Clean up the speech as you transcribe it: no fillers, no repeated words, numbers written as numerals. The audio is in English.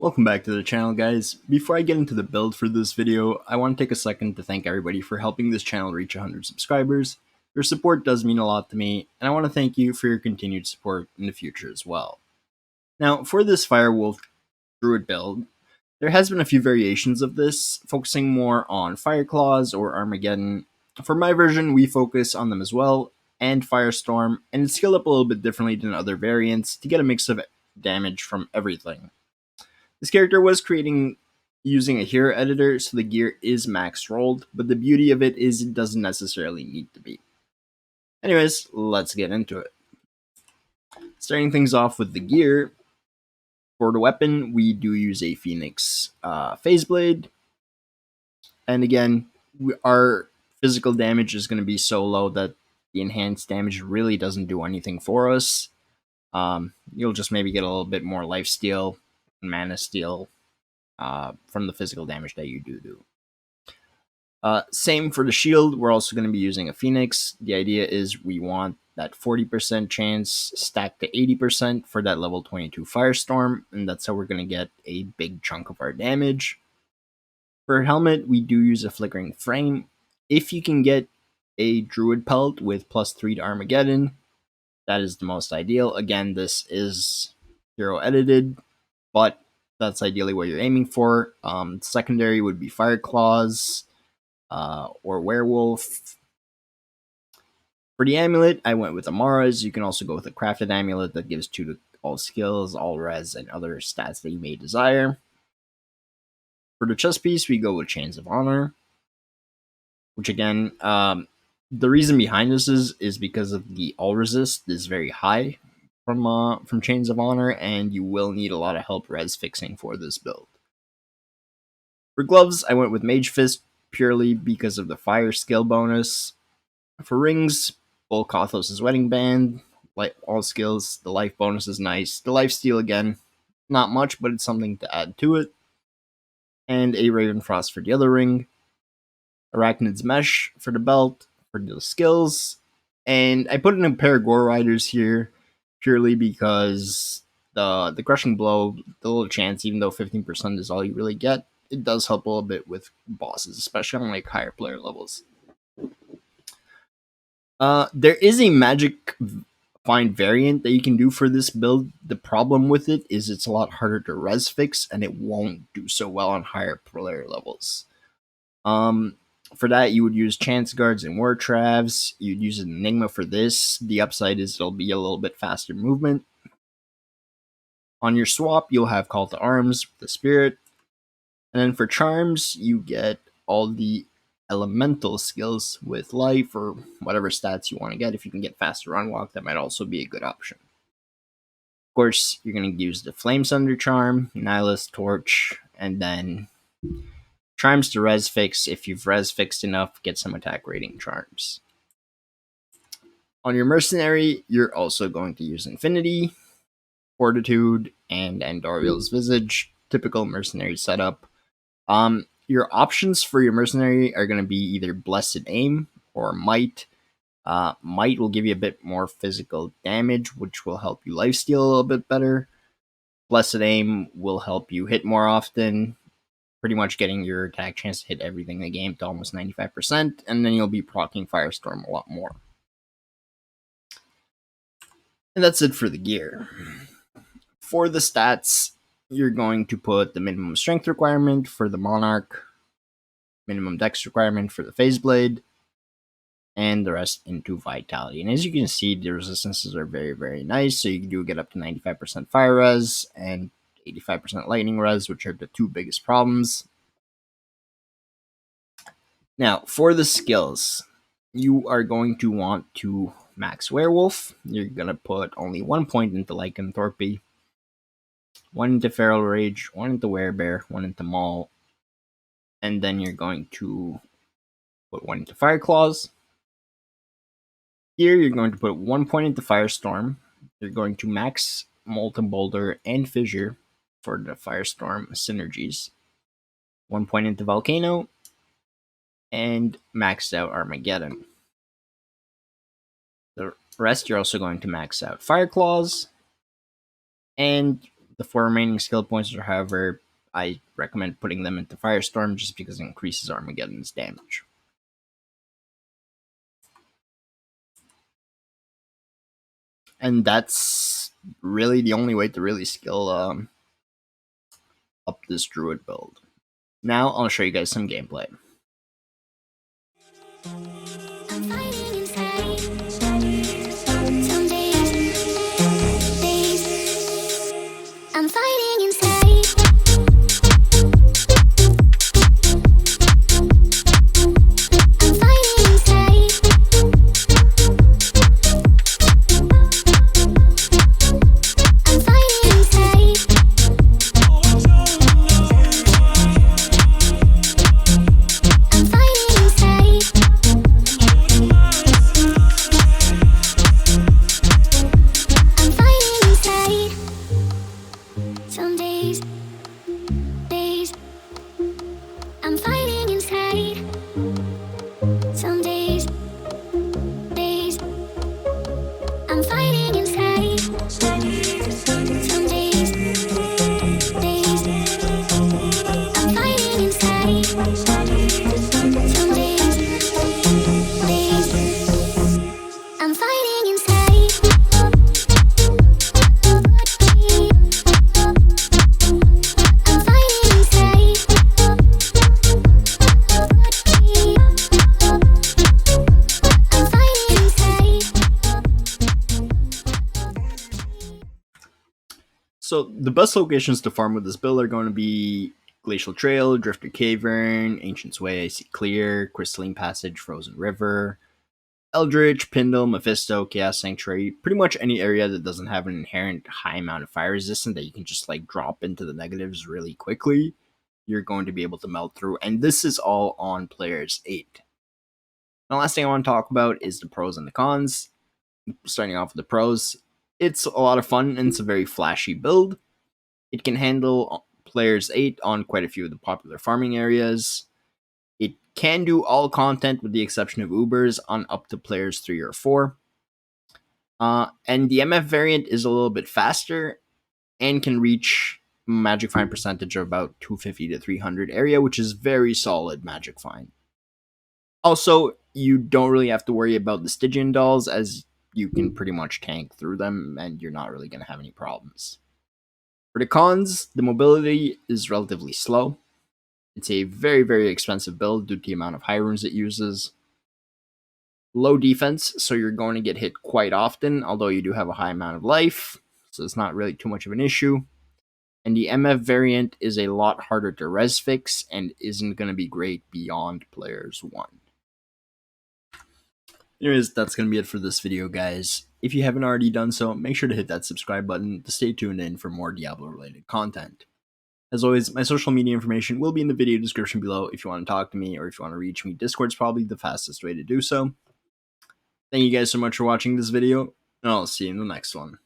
Welcome back to the channel, guys. Before I get into the build for this video, I want to take a second to thank everybody for helping this channel reach 100 subscribers. Your support does mean a lot to me, and I want to thank you for your continued support in the future as well. Now, for this Firewolf Druid build, there has been a few variations of this, focusing more on Fireclaws or Armageddon. For my version, we focus on them as well, and Firestorm, and it's scaled up a little bit differently than other variants to get a mix of damage from everything. This character was creating using a hero editor, so the gear is max rolled, but the beauty of it is it doesn't necessarily need to be. Anyways, let's get into it. Starting things off with the gear, for the weapon, we do use a Phoenix Phase Blade, and again, our physical damage is going to be so low that the enhanced damage really doesn't do anything for us. You'll just maybe get a little bit more life steal and mana steal from the physical damage that you do. Same for the shield, we're also going to be using a Phoenix. The idea is we want that 40% chance stacked to 80% for that level 22 Firestorm, and that's how we're going to get a big chunk of our damage. For helmet, we do use a Flickering Frame. If you can get a Druid pelt with +3 to Armageddon, that is the most ideal. Again, this is hero edited, but that's ideally what you're aiming for. Secondary would be Fireclaws or Werewolf. For the amulet, I went with Amara's. You can also go with a crafted amulet that gives 2 to all skills, all res, and other stats that you may desire. For the chest piece, we go with Chains of Honor, which again, the reason behind this is because of the all resist is very high from Chains of Honor, and you will need a lot of help res fixing for this build. For gloves, I went with Mage Fist purely because of the fire skill bonus. For rings, Bull Kothos' Wedding Band, like all skills, the life bonus is nice. The life steal again, not much, but it's something to add to it. And a Ravenfrost for the other ring. Arachnid's Mesh for the belt, for the skills. And I put in a pair of Gore Riders here purely because the Crushing Blow, the little chance, even though 15% is all you really get, it does help a little bit with bosses, especially on like higher player levels. There is a magic find variant that you can do for this build. The problem with it is it's a lot harder to res fix, and it won't do so well on higher player levels. For that, you would use Chance Guards and War Travs. You'd use an Enigma for this. The upside is it'll be a little bit faster movement. On your swap, you'll have Call to Arms, the Spirit. And then for charms, you get all the elemental skills with life or whatever stats you want to get. If you can get faster run walk, that might also be a good option. Of course, you're going to use the Flame Sunder Charm, Nihilist Torch, and then charms to res fix. If you've res fixed enough, get some attack rating charms. On your mercenary, you're also going to use Infinity, Fortitude, and Andoriel's Visage. Typical mercenary setup. Your options for your mercenary are going to be either Blessed Aim or Might. Might will give you a bit more physical damage, which will help you lifesteal a little bit better. Blessed Aim will help you hit more often, pretty much getting your attack chance to hit everything in the game to almost 95%, and then you'll be proccing Firestorm a lot more. And that's it for the gear. For the stats, you're going to put the minimum strength requirement for the Monarch, minimum dex requirement for the Phase Blade, and the rest into Vitality. And as you can see, the resistances are very, very nice. So you do get up to 95% fire res and 85% lightning res, which are the 2 biggest problems. Now, for the skills, you are going to want to max Werewolf. You're going to put only 1 point into Lycanthropy, 1 into Feral Rage, 1 into Werebear, 1 into Maul, and then you're going to put 1 into Fireclaws. Here, you're going to put 1 point into Firestorm. You're going to max Molten Boulder and Fissure for the Firestorm synergies. 1 point into Volcano, and maxed out Armageddon. The rest, you're also going to max out Fireclaws, and The 4 remaining skill points, or however, I recommend putting them into Firestorm just because it increases Armageddon's damage. And that's really the only way to really skill up this Druid build. Now I'll show you guys some gameplay. So the best locations to farm with this build are going to be Glacial Trail, Drifter Cavern, Ancient's Way, Icy Clear, Crystalline Passage, Frozen River, Eldritch, Pindle, Mephisto, Chaos Sanctuary. Pretty much any area that doesn't have an inherent high amount of fire resistance that you can just like drop into the negatives really quickly, you're going to be able to melt through. And this is all on players 8. The last thing I want to talk about is the pros and the cons. Starting off with the pros, it's a lot of fun and it's a very flashy build. It can handle players 8 on quite a few of the popular farming areas. It can do all content with the exception of Ubers on up to players 3 or 4. And the MF variant is a little bit faster and can reach magic find percentage of about 250 to 300 area, which is very solid magic find. Also, you don't really have to worry about the Stygian dolls, as you can pretty much tank through them and you're not really going to have any problems. For the cons, the mobility is relatively slow. It's a very, very expensive build due to the amount of high runes it uses. Low defense, so you're going to get hit quite often, although you do have a high amount of life, so it's not really too much of an issue. And the MF variant is a lot harder to res fix and isn't going to be great beyond players 1. Anyways, that's going to be it for this video, guys. If you haven't already done so, make sure to hit that subscribe button to stay tuned in for more Diablo-related content. As always, my social media information will be in the video description below if you want to talk to me or if you want to reach me. Discord's probably the fastest way to do so. Thank you guys so much for watching this video, and I'll see you in the next one.